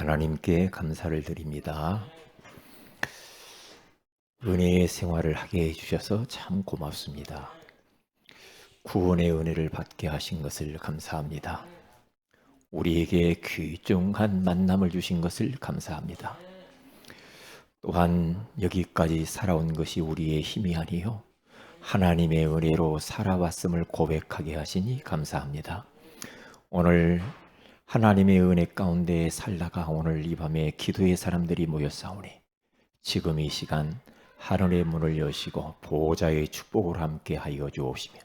하나님께 감사를 드립니다. 은혜의 생활을 하게 해주셔서 참 고맙습니다. 구원의 은혜를 받게 하신 것을 감사합니다. 우리에게 귀중한 만남을 주신 것을 감사합니다. 또한 여기까지 살아온 것이 우리의 힘이 아니요 하나님의 은혜로 살아왔음을 고백하게 하시니 감사합니다. 오늘 하나님의 은혜 가운데 살다가 오늘 이 밤에 기도의 사람들이 모였사오니 지금 이 시간 하늘의 문을 여시고 보호자의 축복을 함께 하여 주옵시며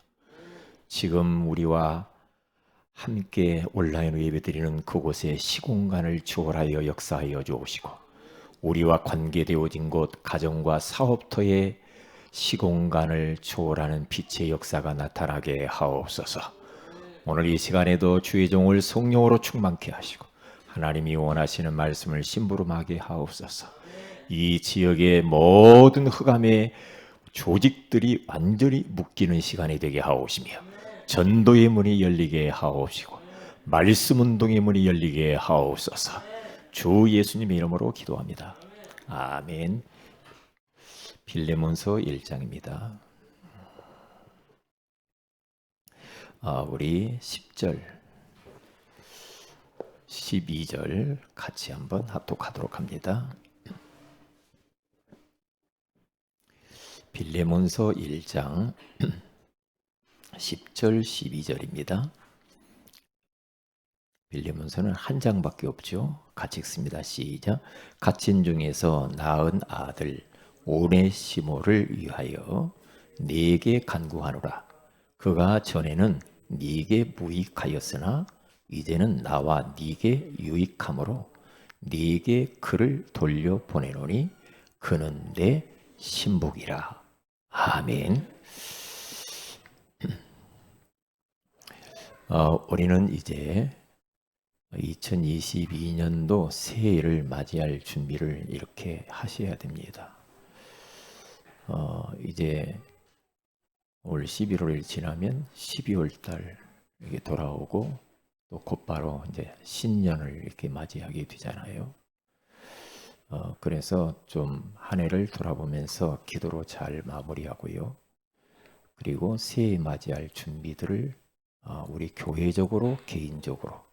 지금 우리와 함께 온라인으로 예배드리는 그곳에 시공간을 초월하여 역사하여 주옵시고 우리와 관계되어진 곳 가정과 사업터의 시공간을 초월하는 빛의 역사가 나타나게 하옵소서. 오늘 이 시간에도 주의 종을 성령으로 충만케 하시고 하나님이 원하시는 말씀을 심부름하게 하옵소서. 이 지역의 모든 흑암의 조직들이 완전히 묶이는 시간이 되게 하옵시며 전도의 문이 열리게 하옵시고 말씀 운동의 문이 열리게 하옵소서. 주 예수님의 이름으로 기도합니다. 아멘. 빌레몬서 1장입니다. 우리 10절, 12절 같이 한번 합독하도록 합니다. 빌레몬서 1장 10절, 12절입니다. 빌레몬서는 한 장밖에 없죠. 같이 읽습니다. 시작. 갇힌 중에서 낳은 아들 오네시모를 위하여 네게 간구하노라. 그가 전에는 네게 무익하였으나 이제는 나와 네게 유익함으로 네게 그를 돌려보내노니 그는 내 신복이라. 아멘. 우리는 이제 2022년도 새해를 맞이할 준비를 이렇게 하셔야 됩니다. 이제 올 11월을 지나면 12월 달 이게 돌아오고 또 곧바로 이제 신년을 이렇게 맞이하게 되잖아요. 그래서 좀 한 해를 돌아보면서 기도로 잘 마무리하고요. 그리고 새해 맞이할 준비들을 우리 교회적으로 개인적으로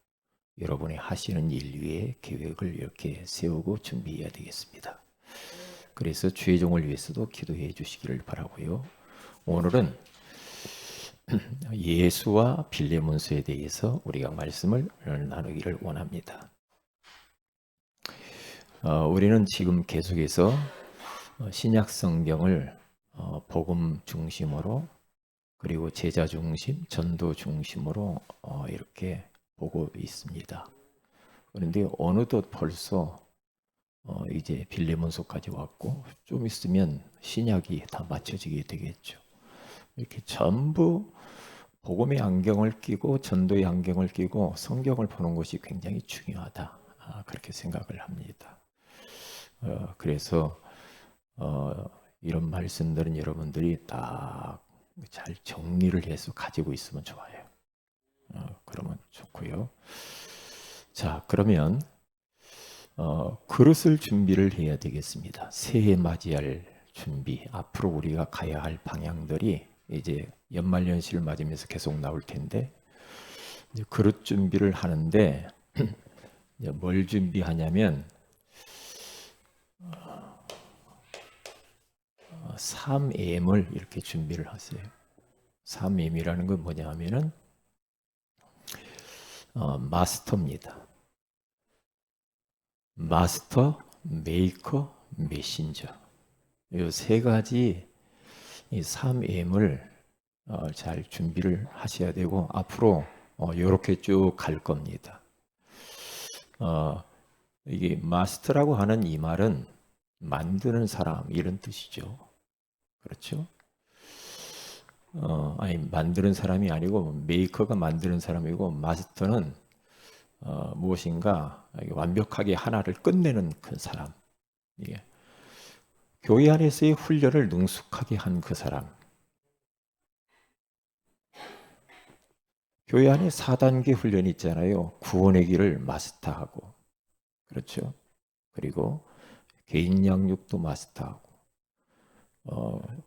여러분이 하시는 일 위에 계획을 이렇게 세우고 준비해야 되겠습니다. 그래서 주의 종을 위해서도 기도해 주시기를 바라고요. 오늘은 예수와 빌레몬서에 대해서 우리가 말씀을 나누기를 원합니다. 우리는 지금 계속해서 신약 성경을 복음 중심으로 그리고 제자 중심, 전도 중심으로 이렇게 보고 있습니다. 그런데 어느덧 벌써 이제 빌레몬서까지 왔고 좀 있으면 신약이 다 맞춰지게 되겠죠. 이렇게 전부 복음의 안경을 끼고 전도의 안경을 끼고 성경을 보는 것이 굉장히 중요하다. 그렇게 생각을 합니다. 그래서 이런 말씀들은 여러분들이 딱 잘 정리를 해서 가지고 있으면 좋아요. 그러면 좋고요. 자, 그러면 그릇을 준비를 해야 되겠습니다. 새해 맞이할 준비, 앞으로 우리가 가야 할 방향들이 이제 연말연시를 맞으면서 계속 나올 텐데 이제 그릇 준비를 하는데 이제 뭘 준비하냐면 3M을 이렇게 준비를 하세요. 3M이라는 건 뭐냐 하면은 마스터입니다. 마스터, 메이커, 메신저. 이 세 가지 이 3M을 잘 준비를 하셔야 되고 앞으로 이렇게 쭉 갈 겁니다. 이게 마스터라고 하는 이 말은 만드는 사람 이런 뜻이죠. 그렇죠? 아니 만드는 사람이 아니고 메이커가 만드는 사람이고 마스터는 무엇인가 완벽하게 하나를 끝내는 그 사람. 이게 교회 안에서의 훈련을 능숙하게 한 그 사람. 교회 안에 4단계 훈련이 있잖아요. 구원의 길을 마스터하고 그렇죠? 그리고 개인 양육도 마스터하고,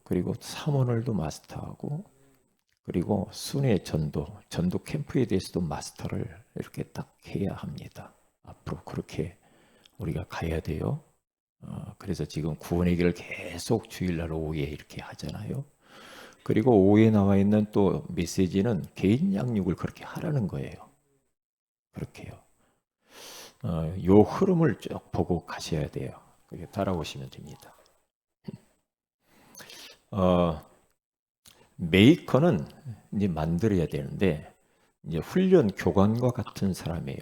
그리고 사모늘도 마스터하고, 그리고 순회 전도 캠프에 대해서도 마스터를 이렇게 딱 해야 합니다. 앞으로 그렇게 우리가 가야 돼요. 그래서 지금 구원의 길을 계속 주일날 오후에 이렇게 하잖아요. 그리고 오후에 나와 있는 또 메시지는 개인 양육을 그렇게 하라는 거예요. 그렇게요. 요 흐름을 쭉 보고 가셔야 돼요. 따라오시면 됩니다. 메이커는 이제 만들어야 되는데 이제 훈련 교관과 같은 사람이에요.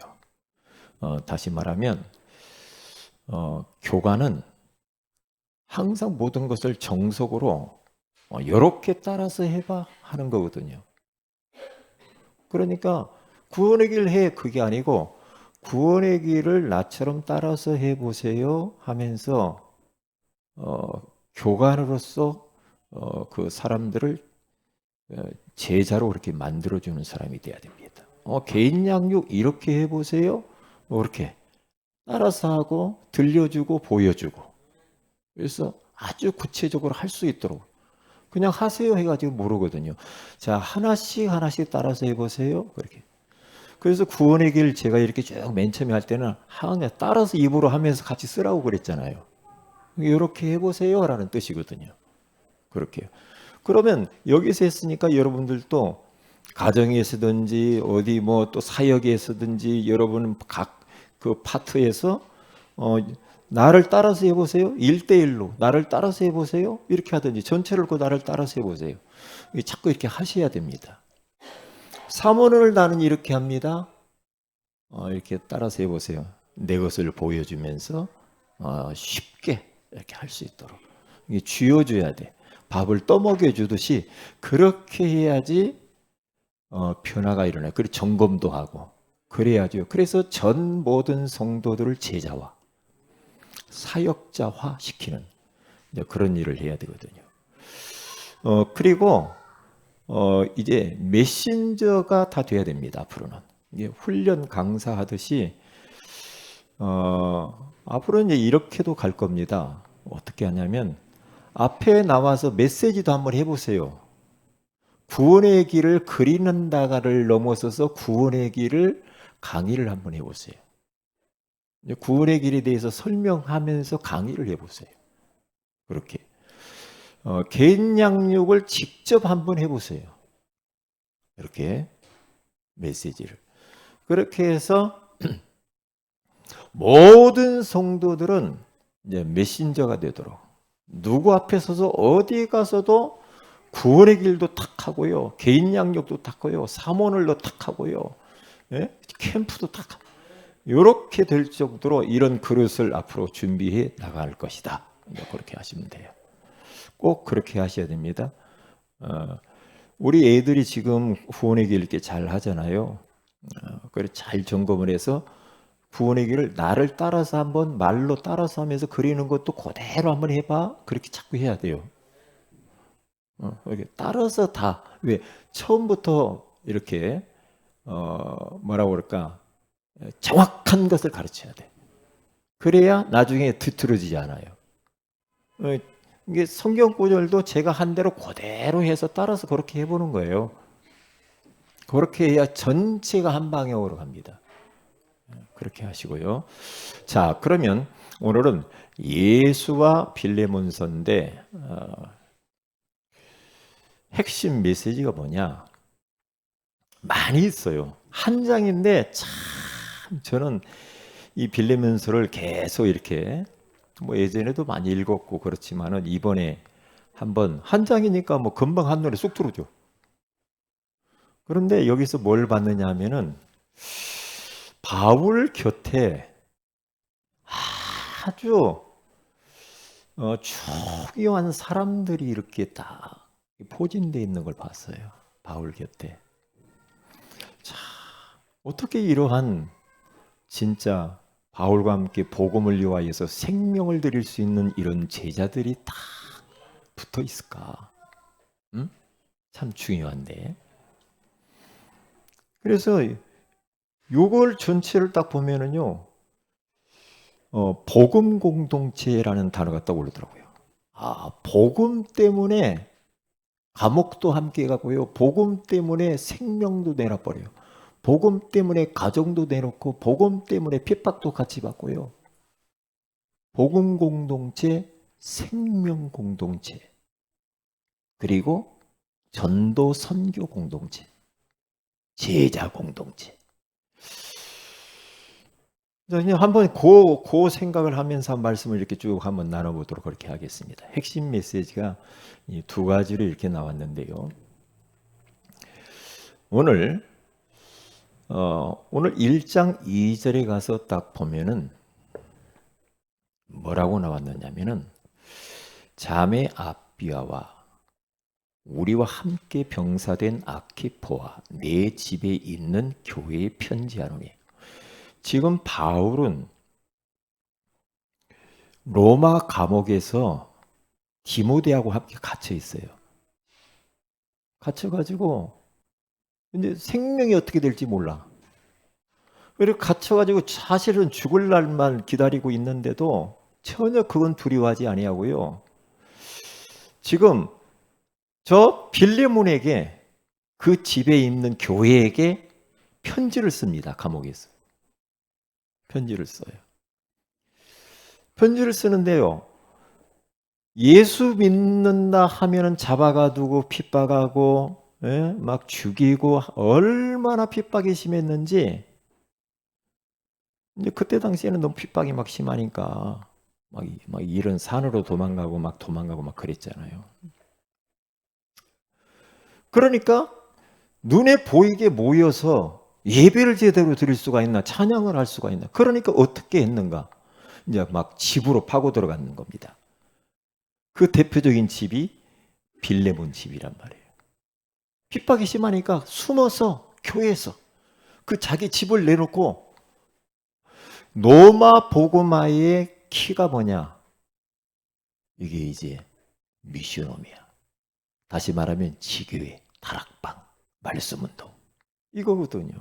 다시 말하면 교관은 항상 모든 것을 정석으로 이렇게 따라서 해봐 하는 거거든요. 그러니까 구원의 길 해 그게 아니고 구원의 길을 나처럼 따라서 해보세요 하면서 교관으로서 그 사람들을 제자로 그렇게 만들어주는 사람이 돼야 됩니다. 개인 양육 이렇게 해보세요. 이렇게 따라서 하고 들려주고 보여주고 그래서 아주 구체적으로 할 수 있도록 그냥 하세요 해가지고 모르거든요. 자 하나씩 따라서 해보세요. 그렇게. 그래서 구원의 길 제가 이렇게 쭉 맨 처음에 할 때는 따라서 입으로 하면서 같이 쓰라고 그랬잖아요. 이렇게 해보세요 라는 뜻이거든요. 그렇게요. 그러면 여기서 했으니까 여러분들도 가정에서든지 어디 뭐 또 사역에서든지 여러분 각 그 파트에서 나를 따라서 해보세요. 1대1로 나를 따라서 해보세요. 이렇게 하든지 전체를 그 나를 따라서 해보세요. 자꾸 이렇게 하셔야 됩니다. 사모를 나는 이렇게 합니다. 이렇게 따라서 해보세요. 내 것을 보여주면서 쉽게 이렇게 할 수 있도록 이게 쥐어줘야 돼. 밥을 떠먹여 주듯이 그렇게 해야지 변화가 일어나요. 그리고 점검도 하고 그래야죠. 그래서 전 모든 성도들을 제자화, 사역자화 시키는 그런 일을 해야 되거든요. 그리고 이제 메신저가 다 돼야 됩니다. 앞으로는 이게 훈련 강사하듯이 앞으로는 이제 이렇게도 갈 겁니다. 어떻게 하냐면 앞에 나와서 메시지도 한번 해보세요. 구원의 길을 그리는다가를 넘어서서 구원의 길을 강의를 한번 해보세요. 구원의 길에 대해서 설명하면서 강의를 해보세요. 그렇게 개인 양육을 직접 한번 해보세요. 이렇게 메시지를 그렇게 해서 모든 성도들은 이제 메신저가 되도록 누구 앞에 서서 어디 가서도 구원의 길도 탁 하고요, 개인 양육도 탁 하고요, 사모늘도 탁 하고요, 예? 캠프도 탁 하고 이렇게 될 정도로 이런 그릇을 앞으로 준비해 나갈 것이다. 그렇게 하시면 돼요. 꼭 그렇게 하셔야 됩니다. 우리 애들이 지금 구원의 길 이렇게 잘 하잖아요. 그래 잘 점검을 해서 구원의 길을 나를 따라서 한번 말로 따라서 하면서 그리는 것도 그대로 한번 해봐. 그렇게 자꾸 해야 돼요. 이렇게 따라서 다 왜 처음부터 이렇게 뭐라고 그럴까 정확한 것을 가르쳐야 돼. 그래야 나중에 뒤틀어지지 않아요. 이게 성경 구절도 제가 한 대로 그대로 해서 따라서 그렇게 해보는 거예요. 그렇게 해야 전체가 한 방향으로 갑니다. 그렇게 하시고요. 자, 그러면 오늘은 예수와 빌레몬서인데 핵심 메시지가 뭐냐? 많이 있어요. 한 장인데 참 저는 이 빌레몬서를 계속 이렇게 뭐 예전에도 많이 읽었고 그렇지만은 이번에 한번 한 장이니까 뭐 금방 한눈에 쑥 들어오죠. 그런데 여기서 뭘 봤느냐 하면은 바울 곁에 아주 중요한 사람들이 이렇게 딱 포진되어 있는 걸 봤어요. 바울 곁에. 자, 어떻게 이러한 진짜 바울과 함께 복음을 위하여서 생명을 드릴 수 있는 이런 제자들이 다 붙어 있을까? 응? 참 중요한데. 그래서 요걸 전체를 딱 보면은요. 복음 공동체라는 단어가 떠오르더라고요. 복음 때문에 감옥도 함께 가고요. 복음 때문에 생명도 내놔버려요. 복음 때문에 가정도 내놓고 복음 때문에 핍박도 같이 받고요. 복음 공동체, 생명 공동체, 그리고 전도 선교 공동체, 제자 공동체. 그냥 한번 그 생각을 하면서 말씀을 이렇게 쭉 한번 나눠보도록 그렇게 하겠습니다. 핵심 메시지가 이 두 가지로 이렇게 나왔는데요. 오늘 1장 2절에 가서 딱 보면은 뭐라고 나왔느냐면은 자매 아비아와 우리와 함께 병사된 아키포와 내 집에 있는 교회에 편지하노니. 지금 바울은 로마 감옥에서 디모데하고 함께 갇혀 있어요. 갇혀가지고 근데 생명이 어떻게 될지 몰라. 그리고 갇혀가지고 사실은 죽을 날만 기다리고 있는데도 전혀 그건 두려워하지 아니하고요. 지금 저 빌레몬에게 그 집에 있는 교회에게 편지를 씁니다. 감옥에서. 편지를 써요. 편지를 쓰는데요. 예수 믿는다 하면은 잡아가두고 핍박하고 막 죽이고 얼마나 핍박이 심했는지 이제 그때 당시에는 너무 핍박이 막 심하니까 막 이런 산으로 도망가고 막 그랬잖아요. 그러니까 눈에 보이게 모여서 예배를 제대로 드릴 수가 있나, 찬양을 할 수가 있나. 그러니까 어떻게 했는가? 이제 막 집으로 파고 들어가는 겁니다. 그 대표적인 집이 빌레몬 집이란 말이에요. 핍박이 심하니까 숨어서 교회에서 그 자기 집을 내놓고 노마 보고마의 키가 뭐냐? 이게 이제 미션홈이야. 다시 말하면 지교회, 다락방, 말씀운동 이거거든요.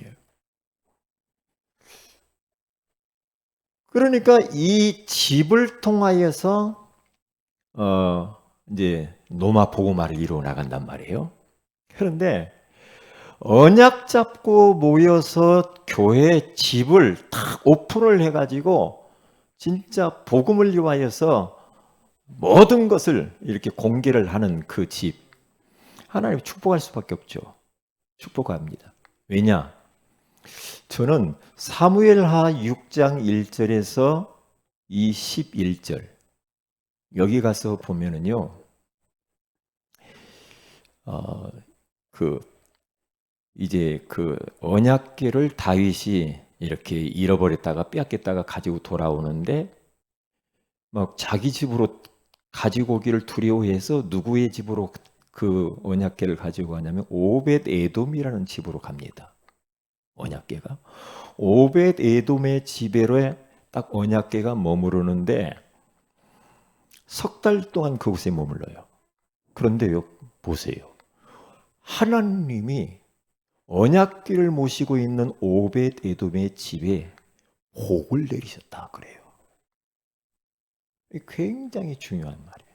예. 그러니까 이 집을 통하여서 이제 노마 보고마를 이루어 나간단 말이에요. 그런데 언약 잡고 모여서 교회 집을 탁 오픈을 해가지고 진짜 복음을 위하여서 모든 것을 이렇게 공개를 하는 그 집. 하나님 축복할 수밖에 없죠. 축복합니다. 왜냐? 저는 사무엘하 6장 1절에서 이 11절 여기 가서 보면은요. 이제 그 언약궤를 다윗이 이렇게 잃어버렸다가 빼앗겼다가 가지고 돌아오는데 막 자기 집으로 가지고 오기를 두려워해서 누구의 집으로 그 언약궤를 가지고 가냐면 오벳 에돔이라는 집으로 갑니다. 언약궤가 오벳 에돔의 집에 딱 언약궤가 머무르는데 석 달 동안 그곳에 머물러요. 그런데요, 보세요. 하나님이 언약궤를 모시고 있는 오벳 에돔의 집에 복을 내리셨다 그래요. 굉장히 중요한 말이에요.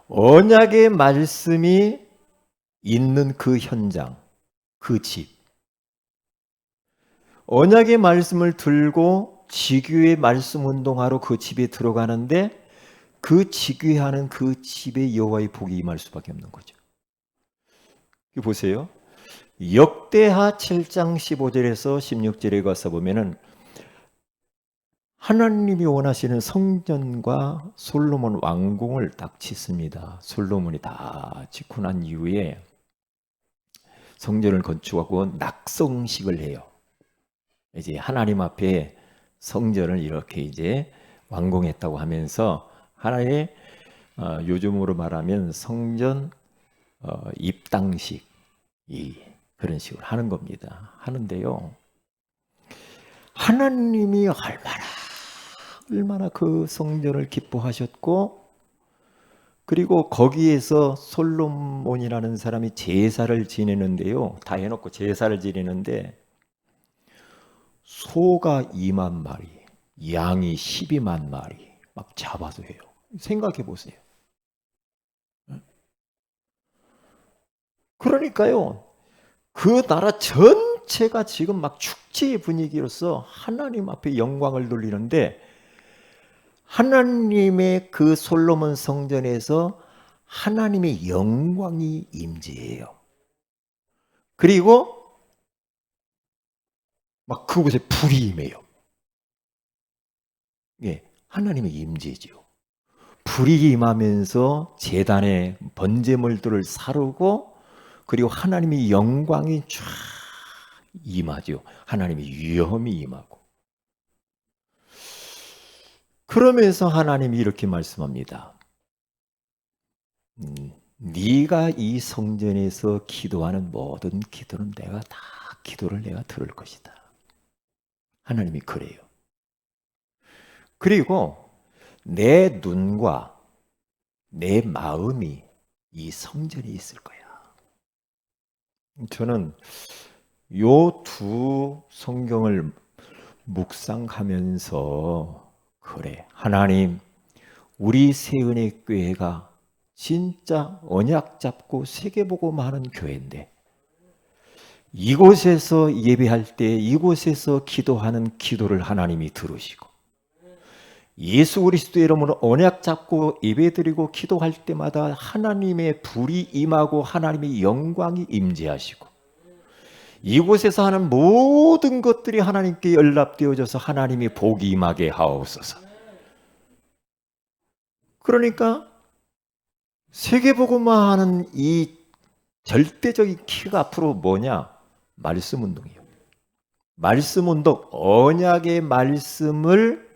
언약의 말씀이 있는 그 현장, 그 집. 언약의 말씀을 들고 지교의 말씀 운동하러 그 집에 들어가는데 그 지교하는 그 집에 여호와의 복이 임할 수밖에 없는 거죠. 보세요. 역대하 7장 15절에서 16절에 가서 보면은 하나님이 원하시는 성전과 솔로몬 왕궁을 딱 짓습니다. 솔로몬이 다 짓고 난 이후에 성전을 건축하고 낙성식을 해요. 이제 하나님 앞에 성전을 이렇게 이제 완공했다고 하면서 하나의 요즘으로 말하면 성전 입당식 그런 식으로 하는 겁니다. 하는데요. 하나님이 얼마나 그 성전을 기뻐하셨고 그리고 거기에서 솔로몬이라는 사람이 제사를 지내는데요. 다 해놓고 제사를 지내는데 소가 2만 마리, 양이 12만 마리 막 잡아서 해요. 생각해 보세요. 그러니까요, 그 나라 전체가 지금 막 축제의 분위기로서 하나님 앞에 영광을 돌리는데, 하나님의 그 솔로몬 성전에서 하나님의 영광이 임재해요. 그리고 막 그곳에 불이 임해요. 예, 하나님의 임재죠. 불이 임하면서 제단의 번제물들을 사르고, 그리고 하나님의 영광이 쫙 임하죠. 하나님의 위엄이 임하고. 그러면서 하나님이 이렇게 말씀합니다. 네가 이 성전에서 기도하는 모든 기도는 내가 다 기도를 내가 들을 것이다. 하나님이 그래요. 그리고 내 눈과 내 마음이 이 성전에 있을 거야. 저는 요 두 성경을 묵상하면서, 그래, 하나님, 우리 새은혜교회가 진짜 언약 잡고 세계복음 하는 교회인데, 이곳에서 예배할 때 이곳에서 기도하는 기도를 하나님이 들으시고, 예수 그리스도의 이름으로 언약 잡고 예배드리고 기도할 때마다 하나님의 불이 임하고 하나님의 영광이 임재하시고, 이곳에서 하는 모든 것들이 하나님께 연락되어져서 하나님의 복이 임하게 하옵소서. 그러니까 세계복음화하는 이 절대적인 키가 앞으로 뭐냐? 말씀 운동이에요. 말씀 운동, 언약의 말씀을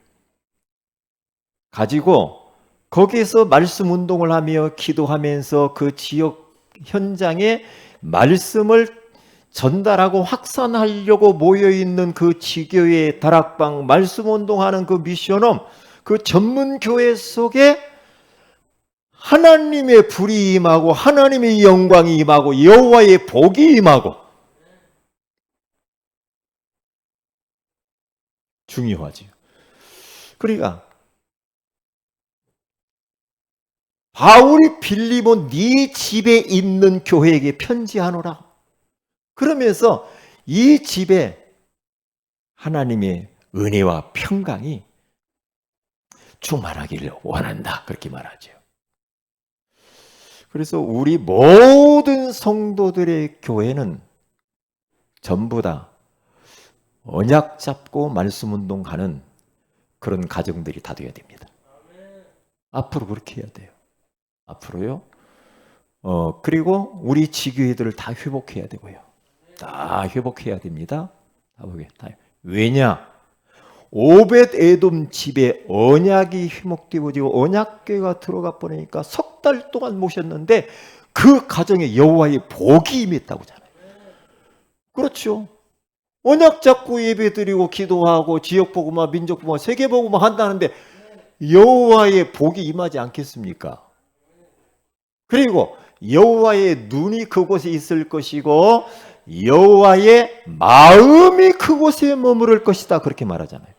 가지고 거기에서 말씀 운동을 하며 기도하면서 그 지역 현장에 말씀을 전달하고 확산하려고 모여있는 그 지교회, 다락방, 말씀 운동하는 그 미션홈, 그 전문 교회 속에 하나님의 불이 임하고 하나님의 영광이 임하고 여호와의 복이 임하고, 중요하지요. 그러니까 바울이 빌립보 네 집에 있는 교회에게 편지하노라. 그러면서 이 집에 하나님의 은혜와 평강이 충만하기를 원한다, 그렇게 말하죠. 그래서 우리 모든 성도들의 교회는 전부 다 언약 잡고 말씀 운동하는 그런 가정들이 다 되어야 됩니다. 앞으로 그렇게 해야 돼요. 앞으로요. 그리고 우리 지교회들을 다 회복해야 되고요. 다 회복해야 됩니다. 왜냐? 오벳 에돔 집에 언약이 회복되어지고 언약궤가 들어가 버리니까 석 달 동안 모셨는데 그 가정에 여호와의 복이 임했다고 하잖아요. 그렇죠. 언약 잡고 예배드리고 기도하고 지역복음화, 민족복음화, 세계복음화 한다는데 여호와의 복이 임하지 않겠습니까? 그리고 여호와의 눈이 그곳에 있을 것이고 여호와의 마음이 그곳에 머무를 것이다, 그렇게 말하잖아요.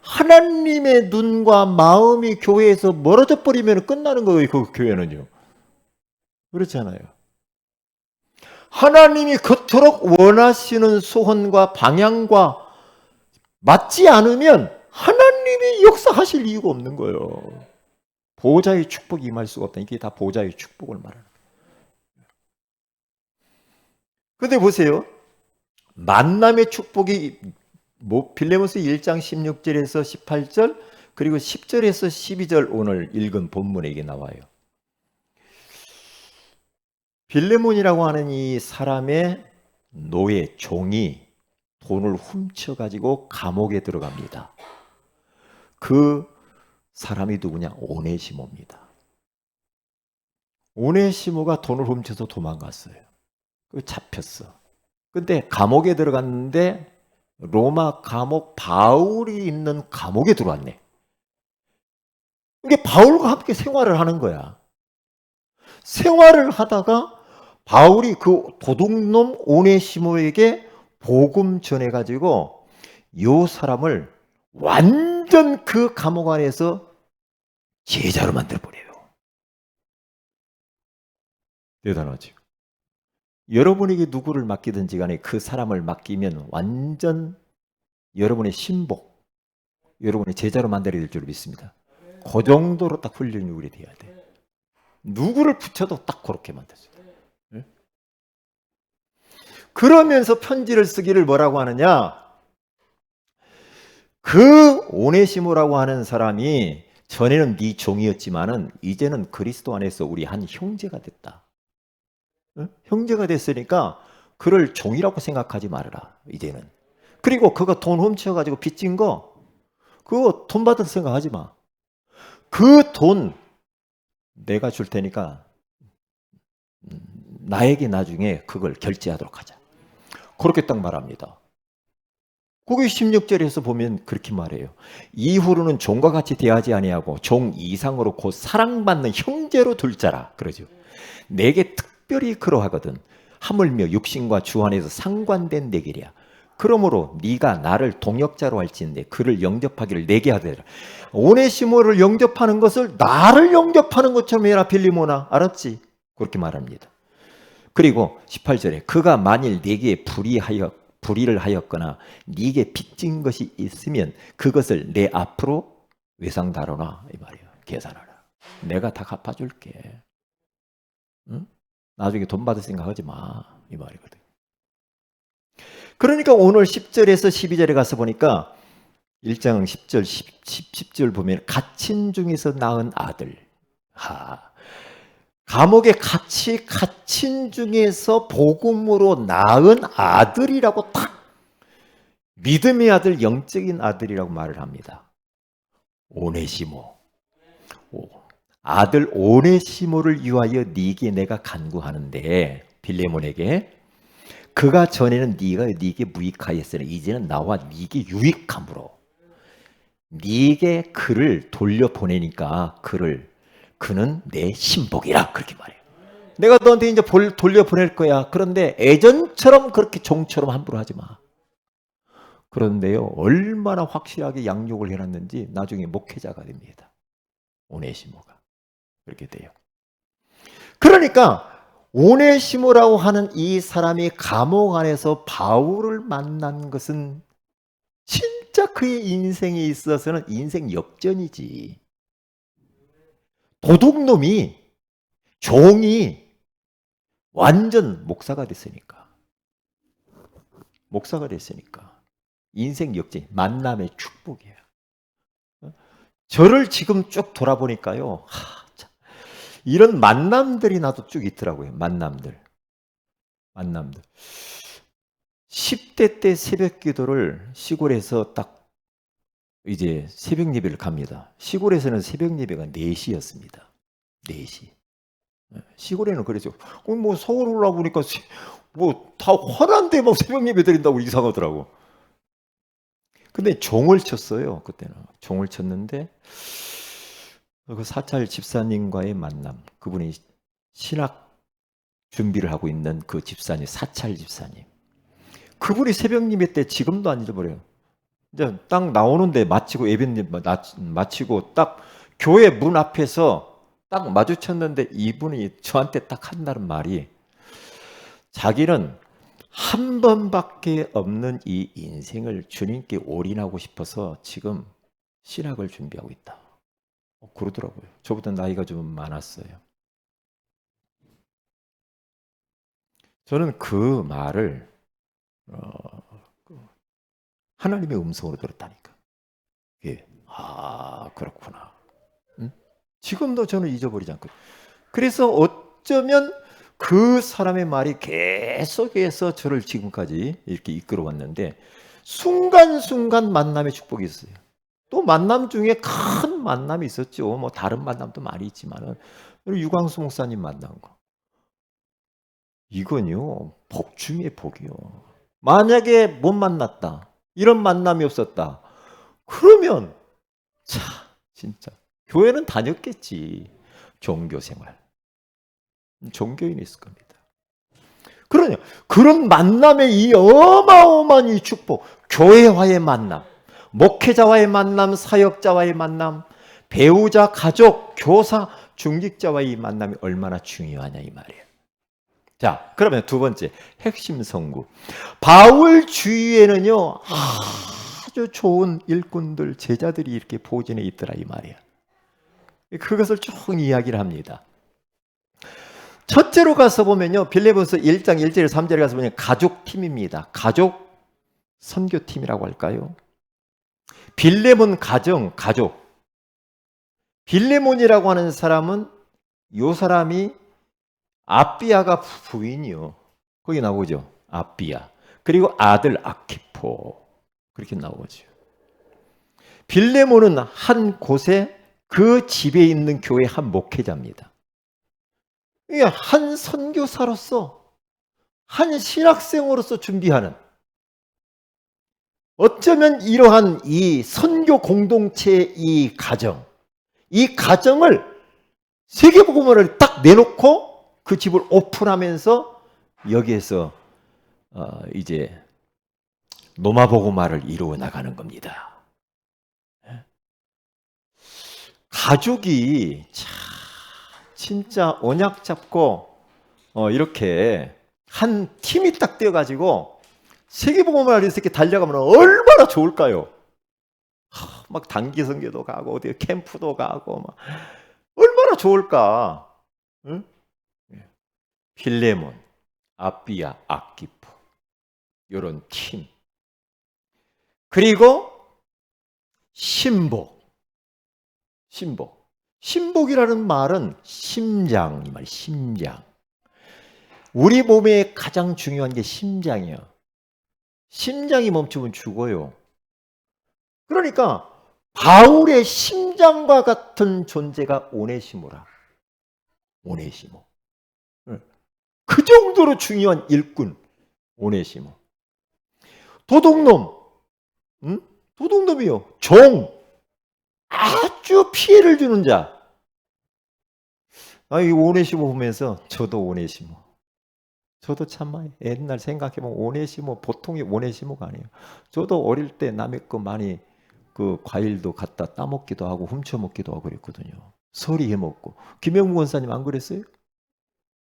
하나님의 눈과 마음이 교회에서 멀어져 버리면 끝나는 거예요. 그 교회는요. 그렇잖아요. 하나님이 그토록 원하시는 소원과 방향과 맞지 않으면 하나님이 역사하실 이유가 없는 거예요. 보호자의 축복이 임할 수가 없다. 이게 다 보호자의 축복을 말하는 거예요. 그런데 보세요. 만남의 축복이 빌레몬서 1장 16절에서 18절, 그리고 10절에서 12절 오늘 읽은 본문에 이게 나와요. 빌레몬이라고 하는 이 사람의 노예, 종이 돈을 훔쳐가지고 감옥에 들어갑니다. 그 사람이 누구냐? 오네시모입니다. 오네시모가 돈을 훔쳐서 도망갔어요. 잡혔어. 근데 감옥에 들어갔는데 로마 감옥 바울이 있는 감옥에 들어왔네. 이게 바울과 함께 생활을 하는 거야. 생활을 하다가 바울이 그 도둑놈 오네시모에게 복음 전해가지고 요 사람을 완전 그 감옥 안에서 제자로 만들어버려요. 대단하죠. 여러분에게 누구를 맡기든지 간에 그 사람을 맡기면 완전 여러분의 신복, 여러분의 제자로 만들어야 될 줄 믿습니다. 그 정도로 딱 훈련이 우리 돼야 돼. 누구를 붙여도 딱 그렇게 만들어요. 그러면서 편지를 쓰기를 뭐라고 하느냐? 그 오네시모라고 하는 사람이 전에는 네 종이었지만은 이제는 그리스도 안에서 우리 한 형제가 됐다. 형제가 됐으니까 그를 종이라고 생각하지 말아라. 이제는. 그리고 그거 돈 훔쳐가지고 빚진 거 그거 돈 받을 생각하지 마. 그 돈 내가 줄 테니까 나에게 나중에 그걸 결제하도록 하자. 그렇게 딱 말합니다. 그게 16절에서 보면 그렇게 말해요. 이후로는 종과 같이 대하지 아니하고 종 이상으로 곧 사랑받는 형제로 둘 자라. 그러죠. 내게 특별히 그러하거든. 하물며 육신과 주 안에서 상관된 내 길이야. 그러므로 네가 나를 동역자로 할지인데 그를 영접하기를 내게 하되라. 오네시모를 영접하는 것을 나를 영접하는 것처럼 해라 빌리모나. 알았지? 그렇게 말합니다. 그리고 18절에 그가 만일 네게 불의를 하였거나 네게 빚진 것이 있으면 그것을 내 앞으로 외상다로나 이 말이에요. 계산하라. 내가 다 갚아줄게. 응? 나중에 돈 받을 생각하지 마. 이 말이거든. 그러니까 오늘 10절에서 12절에 가서 보니까 1장 10절, 10절 보면 갇힌 중에서 낳은 아들. 감옥에 갇힌 중에서 복음으로 낳은 아들이라고 딱 믿음의 아들, 영적인 아들이라고 말을 합니다. 오네시모. 아들 오네시모를 위하여 네게 내가 간구하는데 빌레몬에게 그가 전에는 네게 무익하였으나 이제는 나와 네게 유익함으로 네게 그를 돌려보내니까 그는 내 신복이라 그렇게 말해요. 내가 너한테 이제 돌려보낼 거야. 그런데 예전처럼 그렇게 종처럼 함부로 하지 마. 그런데요, 얼마나 확실하게 양육을 해놨는지 나중에 목회자가 됩니다. 오네시모가. 그렇게 돼요. 그러니까 오네시모라고 하는 이 사람이 감옥 안에서 바울을 만난 것은 진짜 그의 인생에 있어서는 인생 역전이지. 도둑놈이, 종이 완전 목사가 됐으니까. 인생 역전, 만남의 축복이에요. 저를 지금 쭉 돌아보니까요. 이런 만남들이 나도 쭉 있더라고요. 만남들. 10대 때 새벽 기도를 시골에서 딱 이제 새벽 예배를 갑니다. 시골에서는 새벽 예배가 4시였습니다. 4시. 시골에는 그랬죠. 뭐 서울 올라보니까 뭐 다 화난데 막 새벽 예배 드린다고 이상하더라고. 근데 종을 쳤어요. 그때는. 종을 쳤는데 그 사찰 집사님과의 만남. 그분이 신학 준비를 하고 있는 그 집사님, 사찰 집사님. 그분이 새벽 예배 때 지금도 안 잊어버려요. 이제 딱 나오는데 마치고 예배님 마치고 딱 교회 문 앞에서 딱 마주쳤는데 이분이 저한테 딱 한다는 말이 자기는 한 번밖에 없는 이 인생을 주님께 올인하고 싶어서 지금 신학을 준비하고 있다. 그러더라고요. 저보다 나이가 좀 많았어요. 저는 그 말을 하나님의 음성으로 들었다니까. 예. 그렇구나. 응? 지금도 저는 잊어버리지 않거든요. 그래서 어쩌면 그 사람의 말이 계속해서 저를 지금까지 이렇게 이끌어 왔는데 순간순간 만남의 축복이 있어요. 또 만남 중에 큰 만남이 있었죠. 뭐 다른 만남도 많이 있지만은 유광수 목사님 만난 거. 이건요, 복 중에 복이요. 만약에 못 만났다. 이런 만남이 없었다. 그러면 진짜 교회는 다녔겠지. 종교 생활. 종교인이 있을 겁니다. 그러냐. 그런 만남의 이 어마어마한 이 축복, 교회와의 만남, 목회자와의 만남, 사역자와의 만남, 배우자, 가족, 교사, 중직자와의 이 만남이 얼마나 중요하냐 이 말이에요. 자, 그러면 두 번째 핵심 성구. 바울 주위에는요 아주 좋은 일꾼들, 제자들이 이렇게 보존해 있더라 이 말이야. 그것을 쭉 이야기를 합니다. 첫째로 가서 보면요, 빌립보서 1장 1절 3절에 가서 보면 가족팀입니다. 가족 선교팀이라고 할까요? 빌레몬 가족. 빌레몬이라고 하는 사람은 요 사람이 아비아가 부인이요. 거기 나오죠. 아비아. 그리고 아들 아키포. 그렇게 나오죠. 빌레몬은 한 곳에 그 집에 있는 교회 한 목회자입니다. 한 선교사로서, 한 신학생으로서 준비하는, 어쩌면 이러한 이 선교 공동체의 이 가정을 세계복음화를 딱 내놓고 그 집을 오픈하면서 여기에서 이제 노마복음화를 이루어 나가는 겁니다. 가족이 진짜 언약 잡고 이렇게 한 팀이 딱 되어가지고 세계복음화를 이렇게 달려가면 얼마나 좋을까요? 막 단기 선교도 가고 어디 캠프도 가고 막 얼마나 좋을까? 응? 빌레몬, 아비아, 아키포 이런 팀. 그리고 신복이라는 말은 심장, 이 말 심장. 우리 몸에 가장 중요한 게 심장이야. 심장이 멈추면 죽어요. 그러니까 바울의 심장과 같은 존재가 오네시모라. 오네시모. 그 정도로 중요한 일꾼 오네시모. 도둑놈, 도둑놈이요. 종. 아주 피해를 주는 자. 이 오네시모 보면서 저도 오네시모. 저도 참 옛날 생각해보면 오네시모 보통의 오네시모가 아니에요. 저도 어릴 때 남의 거 많이 그 과일도 갖다 따먹기도 하고 훔쳐먹기도 하고 그랬거든요. 서리 해먹고. 김영무 권사님 안 그랬어요?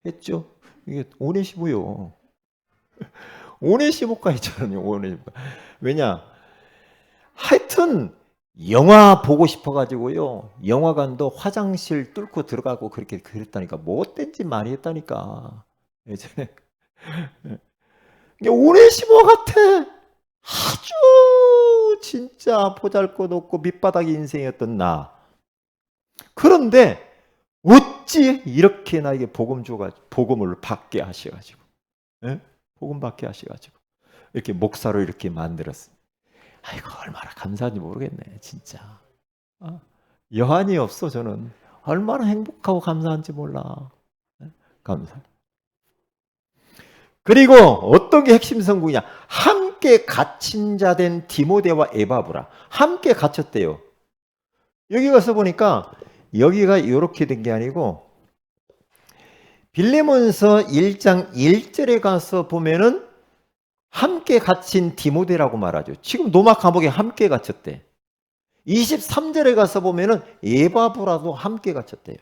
했죠? 이게 오네시모요. 오네시모가 있잖아요. 오네시모. 왜냐? 하여튼 영화 보고 싶어가지고요. 영화관도 화장실 뚫고 들어가고 그렇게 그랬다니까. 못된 짓 많이 했다니까. 예전에. 오네시모 같아. 아주 진짜 보잘것없고 밑바닥 인생이었던 나. 그런데 어찌 이렇게 나에게 복음을 받게 하셔가지고, 복음 받게 하셔가지고 이렇게 목사로 이렇게 만들었어요. 아이고 얼마나 감사한지 모르겠네 진짜. 여한이 없어. 저는 얼마나 행복하고 감사한지 몰라. 감사. 그리고 어떤 게 핵심 성공이냐? 함께 갇힌 자 된 디모데와 에바브라. 함께 갇혔대요. 여기 가서 보니까 여기가 이렇게 된 게 아니고 빌레몬서 1장 1절에 가서 보면은 함께 갇힌 디모데라고 말하죠. 지금 노마 감옥에 함께 갇혔대. 23절에 가서 보면은 에바브라도 함께 갇혔대요.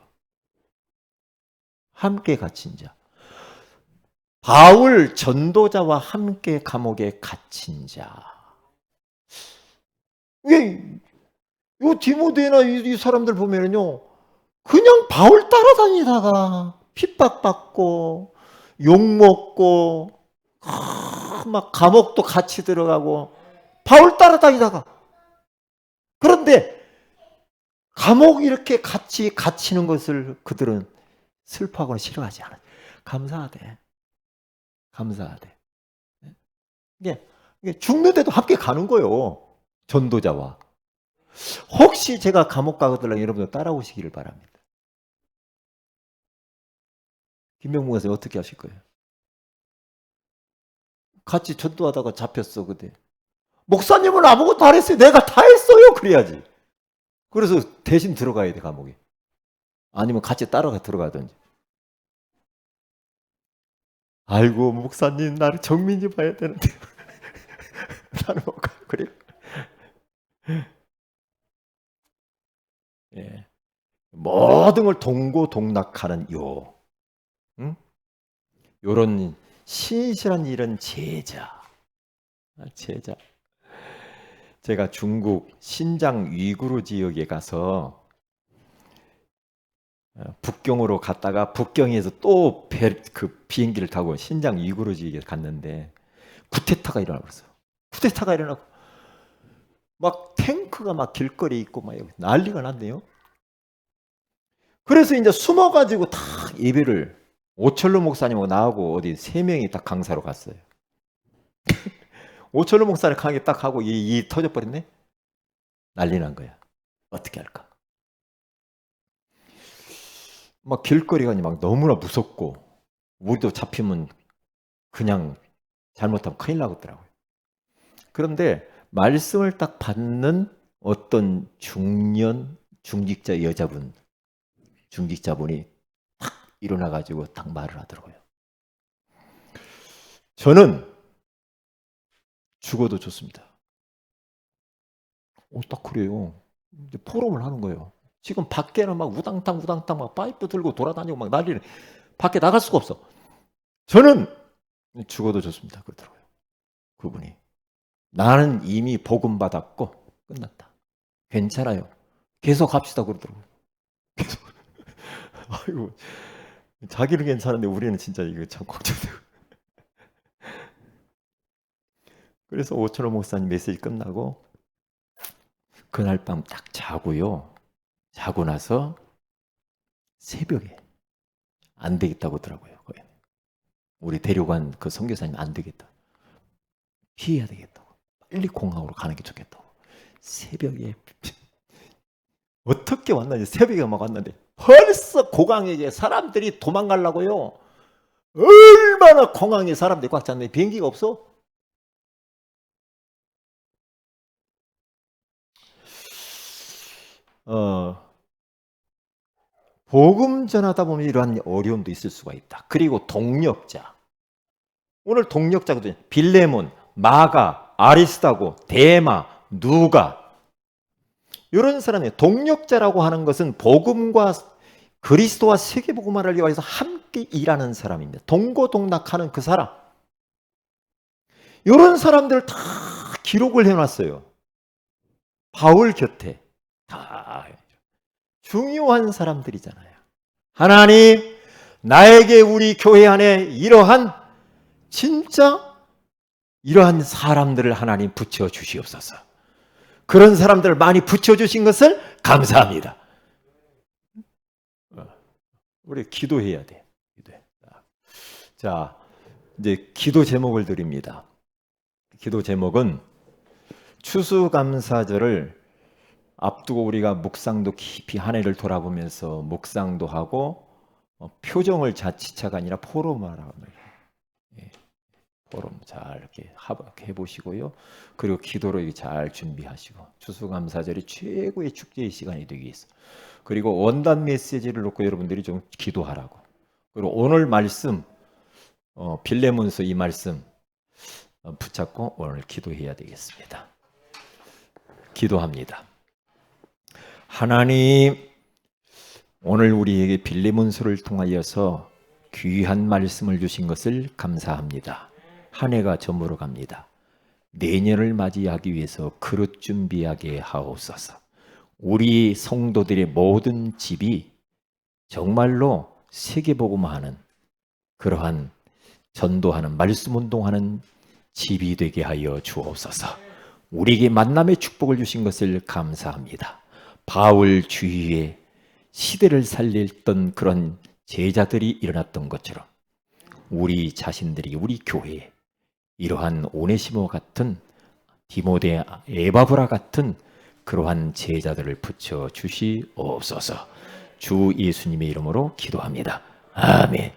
함께 갇힌 자. 바울 전도자와 함께 감옥에 갇힌 자. 이 디모데나 이 사람들 보면은요, 그냥 바울 따라다니다가 핍박받고 욕먹고 막 감옥도 같이 들어가고 바울 따라다니다가, 그런데 감옥 이렇게 같이 갇히는 것을 그들은 슬퍼하거나 싫어하지 않아요. 감사하대. 이게 죽는데도 함께 가는 거예요. 전도자와. 혹시 제가 감옥 가거들라 여러분들 따라오시기를 바랍니다. 김명무 선생님 어떻게 하실 거예요? 같이 전도하다가 잡혔어. 그때 목사님은 아무것도 안 했어요. 내가 다 했어요. 그래야지. 그래서 대신 들어가야 돼 감옥에. 아니면 같이 따라가 들어가든지. 아이고 목사님 나를 정민이 봐야 되는데 나는 못 가. 그래요. 예. 모든 걸 동고동락하는 응? 요런 신실한 이런 제자. 제가 중국 신장 위구르 지역에 가서 북경으로 갔다가 북경에서 또 그 비행기를 타고 신장 위구르 지역에 갔는데 쿠데타가 일어나버렸어요. 쿠데타가 일어나고 막 탱크가 막 길거리에 있고 막 난리가 났네요. 그래서 이제 숨어가지고 다 예배를 오철로 목사님하고 나하고 어디 3명이 딱 강사로 갔어요. 오철로 목사를 강의 딱 하고 이 터져버렸네. 난리 난 거야. 어떻게 할까? 막 길거리가 막 너무나 무섭고 우리도 잡히면 그냥 잘못하면 큰일 나겠더라고요. 그런데 말씀을 딱 받는 어떤 중직자 여자분, 중직자분이 딱 일어나가지고 딱 말을 하더라고요. 저는 죽어도 좋습니다. 딱 그래요. 이제 포럼을 하는 거예요. 지금 밖에는 막 우당탕 막 파이프 들고 돌아다니고 막 난리는, 밖에 나갈 수가 없어. 저는 죽어도 좋습니다. 그러더라고요. 그분이. 나는 이미 복음 받았고 끝났다. 괜찮아요. 계속 합시다 그러더라고요. 계속. 아이고, 자기는 괜찮은데 우리는 진짜 이거 참 걱정돼요. 그래서 오철호 목사님 메시지 끝나고 그날 밤 딱 자고요. 자고 나서 새벽에 안 되겠다고 하더라고요. 우리 데려간 그 선교사님 안 되겠다. 피해야 되겠다고. 빨리 공항으로 가는 게 좋겠다고. 새벽에 어떻게 왔나, 새벽에 막 왔는데 벌써 공항에 사람들이 도망가려고요. 얼마나 공항에 사람들이 꽉 찼는데 비행기가 없어. 복음 전하다 보면 이러한 어려움도 있을 수가 있다. 그리고 동력자. 오늘 동력자거든요. 빌레몬, 마가, 아리스다고, 데마, 누가. 이런 사람이 동력자라고 하는 것은 복음과 그리스도와 세계복음화를 위해서 함께 일하는 사람입니다. 동고동락하는 그 사람. 이런 사람들 다 기록을 해놨어요. 바울 곁에. 다 중요한 사람들이잖아요. 하나님, 나에게 우리 교회 안에 진짜 이러한 사람들을 하나님 붙여 주시옵소서. 그런 사람들을 많이 붙여 주신 것을 감사합니다. 우리 기도해야 돼. 자, 이제 기도 제목을 드립니다. 기도 제목은 추수감사절을 앞두고 우리가 묵상도 깊이 한 해를 돌아보면서 묵상도 하고 표정을 자치차가 아니라 포럼하라고 합니다. 포럼 잘 이렇게 해보시고요. 그리고 기도로 잘 준비하시고 추수감사절이 최고의 축제의 시간이 되기 위해서, 그리고 원단 메시지를 놓고 여러분들이 좀 기도하라고. 그리고 오늘 말씀 빌레몬서 이 말씀 붙잡고 오늘 기도해야 되겠습니다. 기도합니다. 하나님, 오늘 우리에게 빌레몬서를 통하여서 귀한 말씀을 주신 것을 감사합니다. 한 해가 저물어 갑니다. 내년을 맞이하기 위해서 그릇 준비하게 하옵소서. 우리 성도들의 모든 집이 정말로 세계복음화하는 그러한 전도하는 말씀 운동하는 집이 되게 하여 주옵소서. 우리에게 만남의 축복을 주신 것을 감사합니다. 바울 주위에 시대를 살렸던 그런 제자들이 일어났던 것처럼 우리 자신들이 우리 교회에 이러한 오네시모 같은, 디모데, 에바브라 같은 그러한 제자들을 붙여 주시옵소서. 주 예수님의 이름으로 기도합니다. 아멘.